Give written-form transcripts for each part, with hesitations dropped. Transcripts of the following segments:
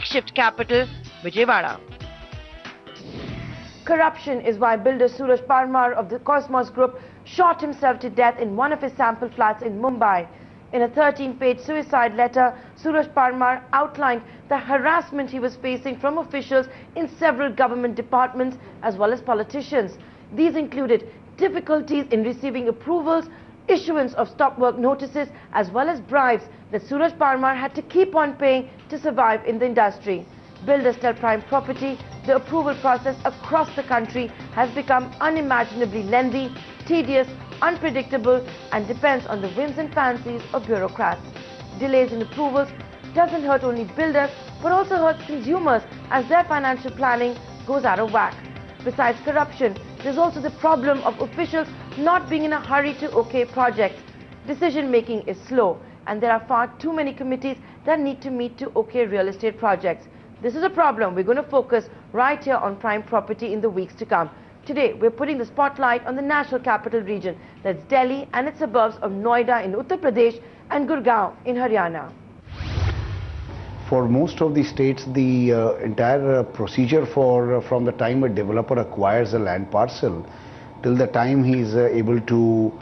makeshift capital, Vijayawada. Corruption is why builder Suraj Parmar of the Cosmos Group shot himself to death in one of his sample flats in Mumbai. In a 13-page suicide letter, Suraj Parmar outlined the harassment he was facing from officials in several government departments as well as politicians. These included difficulties in receiving approvals, issuance of stop work notices as well as bribes that Suraj Parmar had to keep on paying to survive in the industry. Builders tell Prime Property the approval process across the country has become unimaginably lengthy, tedious, unpredictable and depends on the whims and fancies of bureaucrats. Delays in approvals doesn't hurt only builders but also hurts consumers as their financial planning goes out of whack. Besides corruption, there's also the problem of officials not being in a hurry to okay projects. Decision making is slow and there are far too many committees that need to meet to okay real estate projects. This is a problem we're going to focus right here on Prime Property in the weeks to come. Today, we're putting the spotlight on the National Capital Region, that's Delhi and its suburbs of Noida in Uttar Pradesh and Gurgaon in Haryana. For most of the states, the entire procedure from the time a developer acquires a land parcel till the time he's able to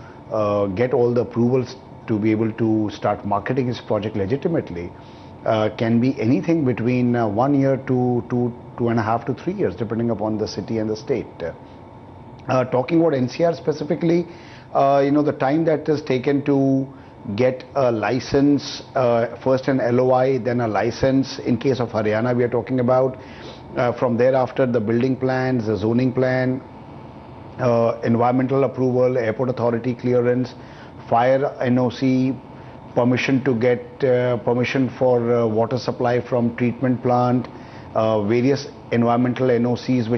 get all the approvals to be able to start marketing his project legitimately can be anything between 1 year to 2.5 to 3 years, depending upon the city and the state. Talking about NCR specifically, the time that is taken to get a license, first an LOI, then a license. In case of Haryana, we are talking about. From thereafter, the building plans, the zoning plan, environmental approval, airport authority clearance, fire NOC, permission to get permission for water supply from treatment plant, various environmental NOCs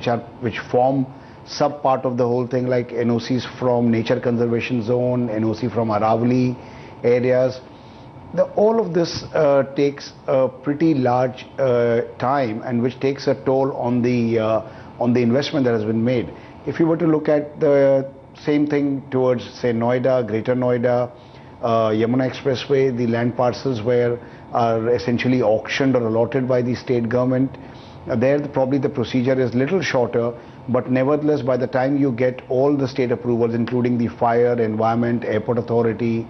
which form sub part of the whole thing, like NOCs from nature conservation zone, NOC from Aravali areas. All of this takes a pretty large time and which takes a toll on the investment that has been made. If you were to look at the same thing towards, say, Noida, Greater Noida, Yamuna Expressway, the land parcels are essentially auctioned or allotted by the state government. There probably the procedure is little shorter, but nevertheless by the time you get all the state approvals, including the fire, environment, airport authority,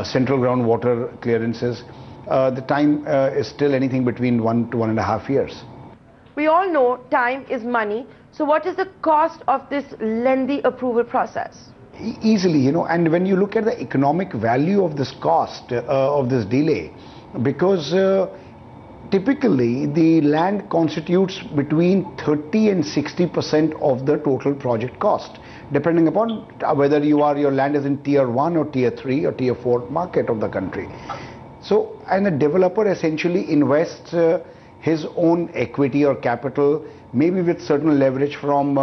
central groundwater clearances, the time is still anything between 1 to 1.5 years. We all know time is money. So what is the cost of this lengthy approval process? Easily, and when you look at the economic value of this cost, of this delay, because typically the land constitutes between 30 and 60% of the total project cost, depending upon whether your land is in tier 1 or tier 3 or tier 4 market of the country. So, and a developer essentially invests his own equity or capital, maybe with certain leverage from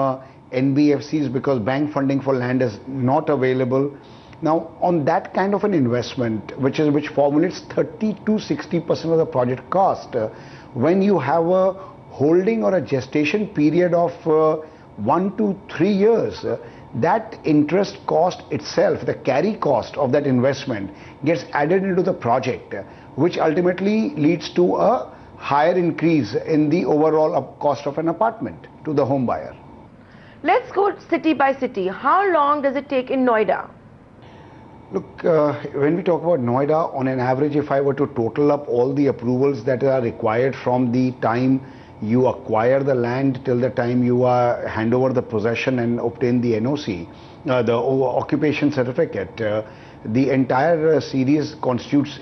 NBFCs, because bank funding for land is not available. Now, on that kind of an investment, which formulates 30 to 60% of the project cost, when you have a holding or a gestation period of 1 to 3 years, that interest cost itself, the carry cost of that investment, gets added into the project, which ultimately leads to a higher increase in the overall cost of an apartment to the home buyer. Let's go city by city. How long does it take in Noida? Look, when we talk about Noida, on an average, if I were to total up all the approvals that are required from the time you acquire the land till the time you hand over the possession and obtain the NOC, the occupation certificate, the entire series constitutes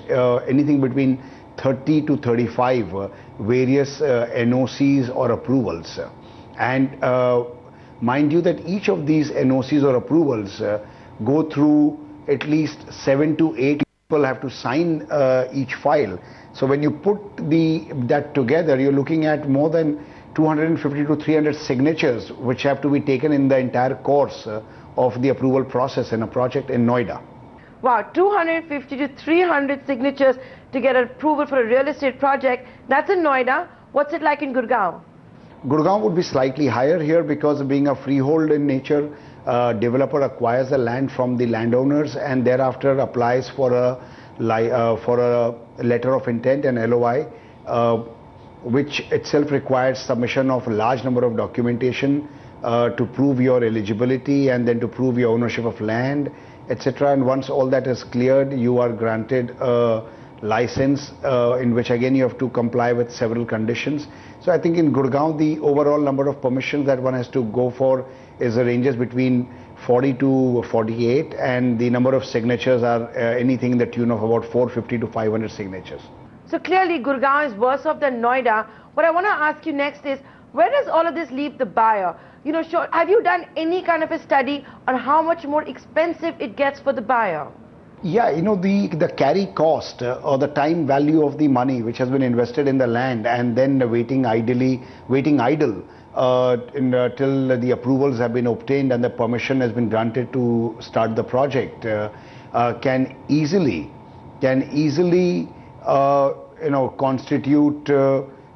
anything between 30 to 35 various NOCs or approvals. And mind you that each of these NOCs or approvals go through at least 7 to 8 people have to sign each file. So when you put that together, you're looking at more than 250 to 300 signatures which have to be taken in the entire course of the approval process in a project in Noida. Wow, 250 to 300 signatures to get approval for a real estate project. That's in Noida. What's it like in Gurgaon? Gurgaon would be slightly higher here because being a freehold in nature, developer acquires the land from the landowners and thereafter applies for a letter of intent and LOI. which itself requires submission of a large number of documentation to prove your eligibility and then to prove your ownership of land, etc. And once all that is cleared, you are granted a license in which again you have to comply with several conditions. So I think in Gurgaon the overall number of permissions that one has to go for ranges between 40 to 48, and the number of signatures are anything in the tune of about 450 to 500 signatures. So clearly Gurgaon is worse off than Noida. What I want to ask you next is, where does all of this leave the buyer? You know, have you done any kind of a study on how much more expensive it gets for the buyer? Yeah, you know, the carry cost or the time value of the money which has been invested in the land and then waiting idle till the approvals have been obtained and the permission has been granted to start the project can easily constitute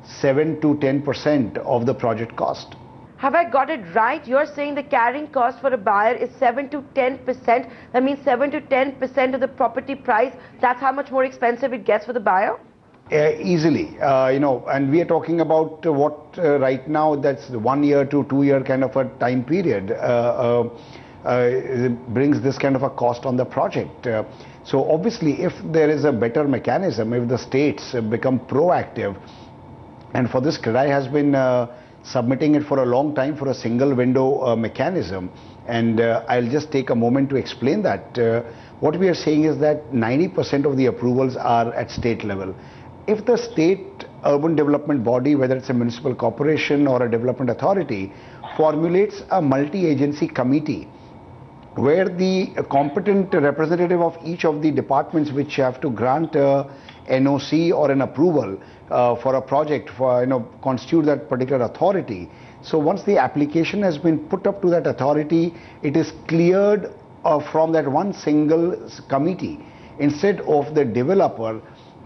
7 to 10% of the project cost. Have I got it right? You're saying the carrying cost for a buyer is 7 to 10%. That means 7 to 10% of the property price. That's how much more expensive it gets for the buyer? Easily, and we are talking about what right now that's 1 year to 2 year kind of a time period brings this kind of a cost on the project. So obviously if there is a better mechanism, if the states become proactive, and for this CREDAI has been submitting it for a long time for a single window mechanism, and I'll just take a moment to explain that. What we are saying is that 90% of the approvals are at state level. If the state urban development body, whether it's a municipal corporation or a development authority, formulates a multi-agency committee where the competent representative of each of the departments which have to grant NOC or an approval for a project, constitute that particular authority. So once the application has been put up to that authority, it is cleared from that one single committee instead of the developer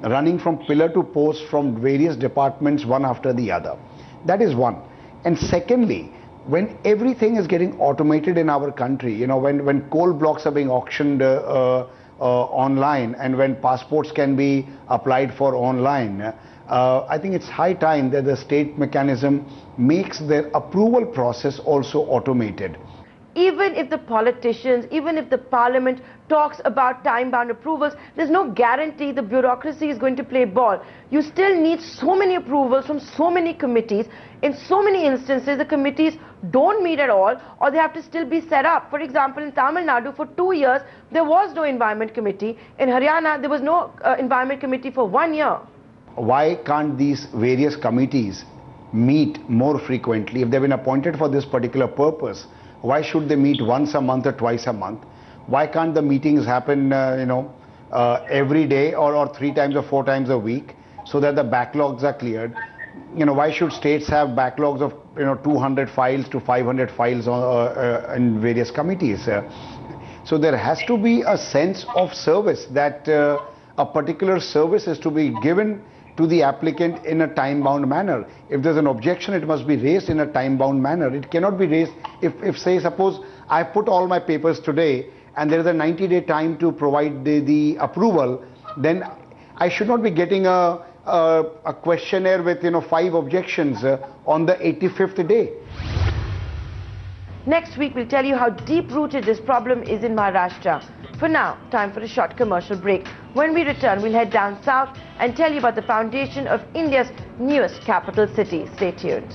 running from pillar to post from various departments one after the other. That is one. And secondly, when everything is getting automated in our country, when coal blocks are being auctioned online, and when passports can be applied for online, I think it's high time that the state mechanism makes their approval process also automated. Even if the politicians, even if the parliament talks about time-bound approvals, there's no guarantee the bureaucracy is going to play ball. You still need so many approvals from so many committees. In so many instances, the committees don't meet at all, or they have to still be set up. For example, in Tamil Nadu, for 2 years, there was no environment committee. In Haryana, there was no environment committee for 1 year. Why can't these various committees meet more frequently? If they've been appointed for this particular purpose, why should they meet once a month or twice a month? Why can't the meetings happen, every day or 3 times or 4 times a week, so that the backlogs are cleared? Why should states have backlogs of 200 files to 500 files in various committees? So there has to be a sense of service, that a particular service is to be given to the applicant in a time-bound manner. If there's an objection, it must be raised in a time-bound manner. It cannot be raised if say, suppose I put all my papers today and there is a 90-day time to provide the approval, then I should not be getting a questionnaire with 5 objections on the 85th day. Next week, we'll tell you how deep-rooted this problem is in Maharashtra. For now, time for a short commercial break. When we return, we'll head down south and tell you about the foundation of India's newest capital city. Stay tuned.